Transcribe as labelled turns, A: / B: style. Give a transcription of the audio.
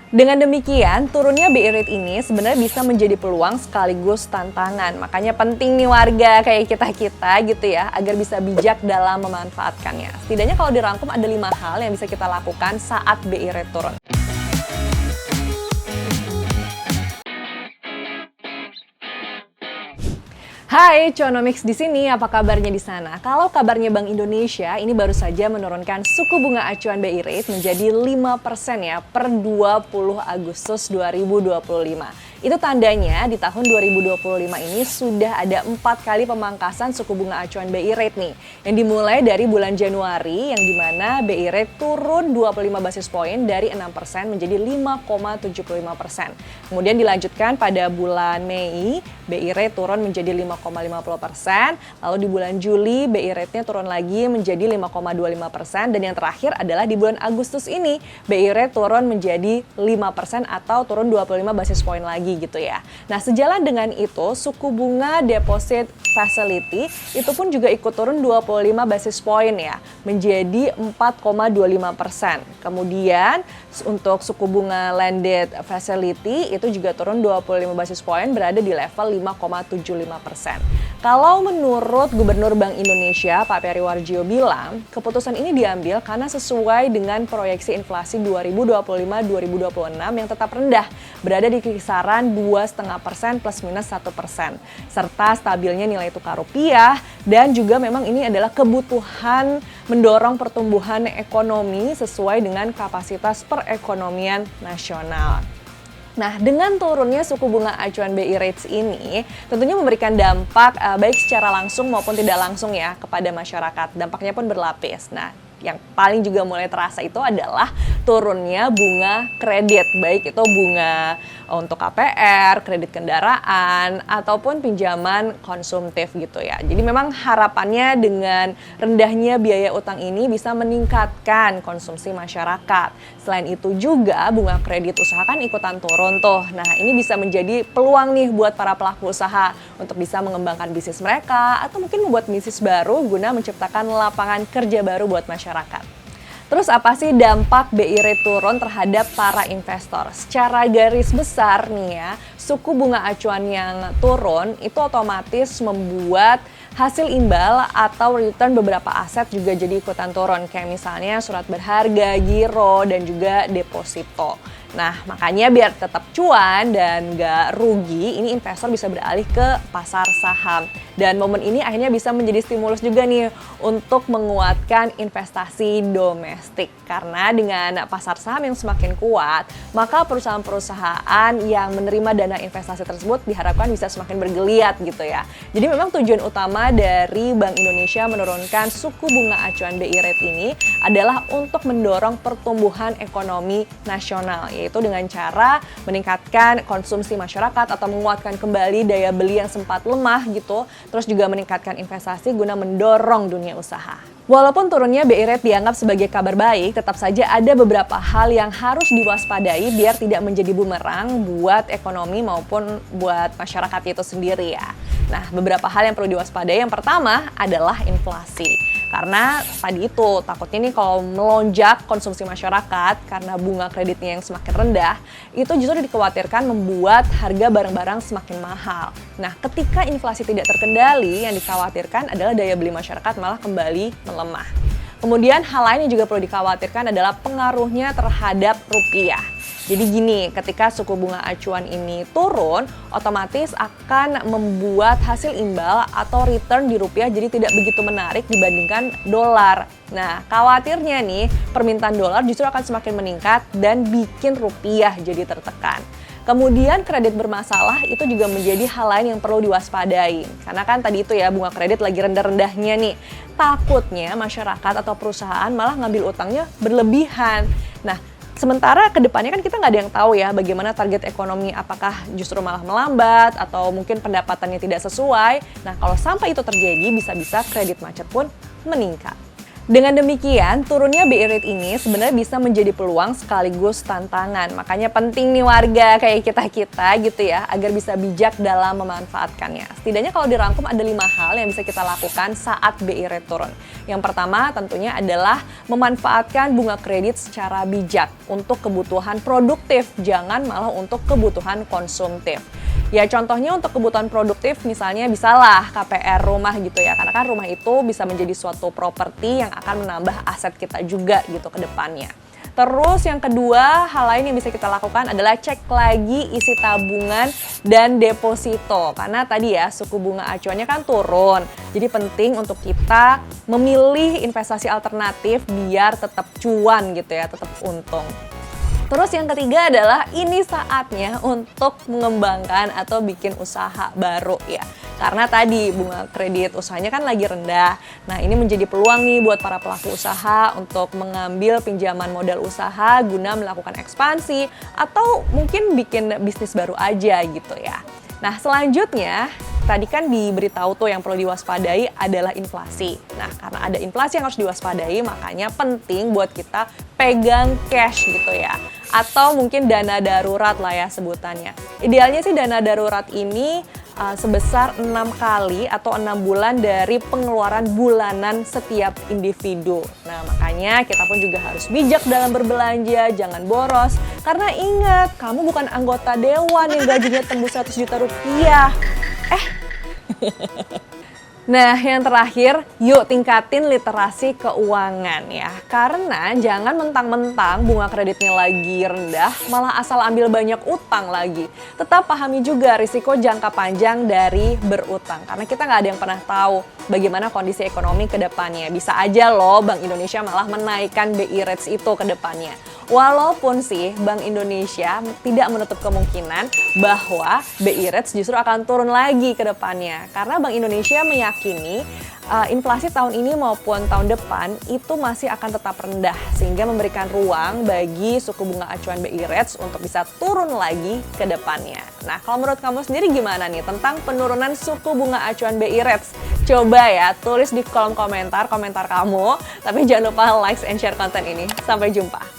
A: Dengan demikian, turunnya BI rate ini sebenarnya bisa menjadi peluang sekaligus tantangan. Makanya penting nih warga kayak kita-kita gitu ya, agar bisa bijak dalam memanfaatkannya. Setidaknya kalau dirangkum ada 5 hal yang bisa kita lakukan saat BI rate turun. Hai, Conomix di sini. Apa kabarnya di sana? Kalau kabarnya Bank Indonesia, ini baru saja menurunkan suku bunga acuan BI rate menjadi 5% ya per 20 Agustus 2025. Itu tandanya di tahun 2025 ini sudah ada 4 kali pemangkasan suku bunga acuan BI rate nih. Yang dimulai dari bulan Januari yang dimana BI rate turun 25 basis poin dari 6% menjadi 5,75%. Kemudian dilanjutkan pada bulan Mei, BI rate turun menjadi 5,50%. Lalu di bulan Juli, BI rate-nya turun lagi menjadi 5,25%. Dan yang terakhir adalah di bulan Agustus ini, BI rate turun menjadi 5% atau turun 25 basis poin lagi gitu ya. Nah, sejalan dengan itu, suku bunga deposit facility itu pun juga ikut turun 25 basis poin ya, menjadi 4,25%. Kemudian untuk suku bunga landed facility itu juga turun 25 basis poin, berada di level 5,75%. Kalau menurut Gubernur Bank Indonesia, Pak Periwarjo bilang, keputusan ini diambil karena sesuai dengan proyeksi inflasi 2025-2026 yang tetap rendah, berada di kisaran 2,5% plus minus 1%, serta stabilnya nilai tukar rupiah, dan juga memang ini adalah kebutuhan mendorong pertumbuhan ekonomi sesuai dengan kapasitas perekonomian nasional. Nah, dengan turunnya suku bunga acuan BI rates ini tentunya memberikan dampak baik secara langsung maupun tidak langsung ya kepada masyarakat. Dampaknya pun berlapis. Nah, yang paling juga mulai terasa itu adalah turunnya bunga kredit, baik itu bunga untuk KPR, kredit kendaraan, ataupun pinjaman konsumtif gitu ya. Jadi memang harapannya dengan rendahnya biaya utang ini bisa meningkatkan konsumsi masyarakat. Selain itu juga bunga kredit usaha kan ikutan turun tuh. Nah, ini bisa menjadi peluang nih buat para pelaku usaha untuk bisa mengembangkan bisnis mereka atau mungkin membuat bisnis baru guna menciptakan lapangan kerja baru buat masyarakat. Terus apa sih dampak BI rate turun terhadap para investor? Secara garis besar nih ya, suku bunga acuan yang turun itu otomatis membuat hasil imbal atau return beberapa aset juga jadi ikutan turun. Kayak misalnya surat berharga, giro, dan juga deposito. Nah, makanya biar tetap cuan dan nggak rugi, ini investor bisa beralih ke pasar saham. Dan momen ini akhirnya bisa menjadi stimulus juga nih untuk menguatkan investasi domestik. Karena dengan pasar saham yang semakin kuat, maka perusahaan-perusahaan yang menerima dana investasi tersebut diharapkan bisa semakin bergeliat gitu ya. Jadi memang tujuan utama dari Bank Indonesia menurunkan suku bunga acuan BI rate ini adalah untuk mendorong pertumbuhan ekonomi nasional, yaitu dengan cara meningkatkan konsumsi masyarakat atau menguatkan kembali daya beli yang sempat lemah gitu, terus juga meningkatkan investasi guna mendorong dunia usaha. Walaupun turunnya BI rate dianggap sebagai kabar baik, tetap saja ada beberapa hal yang harus diwaspadai biar tidak menjadi bumerang buat ekonomi maupun buat masyarakat itu sendiri ya. Nah, beberapa hal yang perlu diwaspadai, yang pertama adalah inflasi. Karena tadi itu takutnya nih kalau melonjak konsumsi masyarakat karena bunga kreditnya yang semakin rendah, itu justru dikhawatirkan membuat harga barang-barang semakin mahal. Nah, ketika inflasi tidak terkendali, yang dikhawatirkan adalah daya beli masyarakat malah kembali melemah. Kemudian hal lain yang juga perlu dikhawatirkan adalah pengaruhnya terhadap rupiah. Jadi gini, ketika suku bunga acuan ini turun, otomatis akan membuat hasil imbal atau return di rupiah jadi tidak begitu menarik dibandingkan dolar. Nah, khawatirnya nih, permintaan dolar justru akan semakin meningkat dan bikin rupiah jadi tertekan. Kemudian kredit bermasalah itu juga menjadi hal lain yang perlu diwaspadai. Karena kan tadi itu ya, bunga kredit lagi rendah-rendahnya nih. Takutnya masyarakat atau perusahaan malah ngambil utangnya berlebihan. Nah, sementara ke depannya kan kita nggak ada yang tahu ya bagaimana target ekonomi, apakah justru malah melambat atau mungkin pendapatannya tidak sesuai. Nah, kalau sampai itu terjadi, bisa-bisa kredit macet pun meningkat. Dengan demikian, turunnya BI rate ini sebenarnya bisa menjadi peluang sekaligus tantangan. Makanya penting nih warga kayak kita-kita gitu ya, agar bisa bijak dalam memanfaatkannya. Setidaknya kalau dirangkum ada 5 hal yang bisa kita lakukan saat BI rate turun. Yang pertama tentunya adalah memanfaatkan bunga kredit secara bijak untuk kebutuhan produktif, jangan malah untuk kebutuhan konsumtif. Ya contohnya untuk kebutuhan produktif misalnya bisalah KPR rumah gitu ya, karena kan rumah itu bisa menjadi suatu properti yang akan menambah aset kita juga gitu ke depannya. Terus yang kedua, hal lain yang bisa kita lakukan adalah cek lagi isi tabungan dan deposito. Karena tadi ya suku bunga acuannya kan turun. Jadi penting untuk kita memilih investasi alternatif biar tetap cuan gitu ya, tetap untung. Terus yang ketiga adalah ini saatnya untuk mengembangkan atau bikin usaha baru ya. Karena tadi bunga kredit usahanya kan lagi rendah. Nah ini menjadi peluang nih buat para pelaku usaha untuk mengambil pinjaman modal usaha guna melakukan ekspansi atau mungkin bikin bisnis baru aja gitu ya. Nah selanjutnya, tadi kan diberitahu tuh yang perlu diwaspadai adalah inflasi. Nah karena ada inflasi yang harus diwaspadai, makanya penting buat kita pegang cash gitu ya. Atau mungkin dana darurat lah ya sebutannya. Idealnya sih dana darurat ini sebesar 6 kali atau 6 bulan dari pengeluaran bulanan setiap individu. Nah makanya kita pun juga harus bijak dalam berbelanja, jangan boros. Karena ingat, kamu bukan anggota dewan yang gajinya tembus 100 juta rupiah. Nah, yang terakhir, yuk tingkatin literasi keuangan ya. Karena jangan mentang-mentang bunga kreditnya lagi rendah, malah asal ambil banyak utang lagi. Tetap pahami juga risiko jangka panjang dari berutang. Karena kita nggak ada yang pernah tahu bagaimana kondisi ekonomi ke depannya. Bisa aja loh Bank Indonesia malah menaikkan BI rates itu ke depannya. Walaupun sih Bank Indonesia tidak menutup kemungkinan bahwa BI rates justru akan turun lagi ke depannya. Karena Bank Indonesia meyakini inflasi tahun ini maupun tahun depan itu masih akan tetap rendah. Sehingga memberikan ruang bagi suku bunga acuan BI rates untuk bisa turun lagi ke depannya. Nah kalau menurut kamu sendiri gimana nih tentang penurunan suku bunga acuan BI rates? Coba ya tulis di kolom komentar kamu. Tapi jangan lupa like and share konten ini. Sampai jumpa.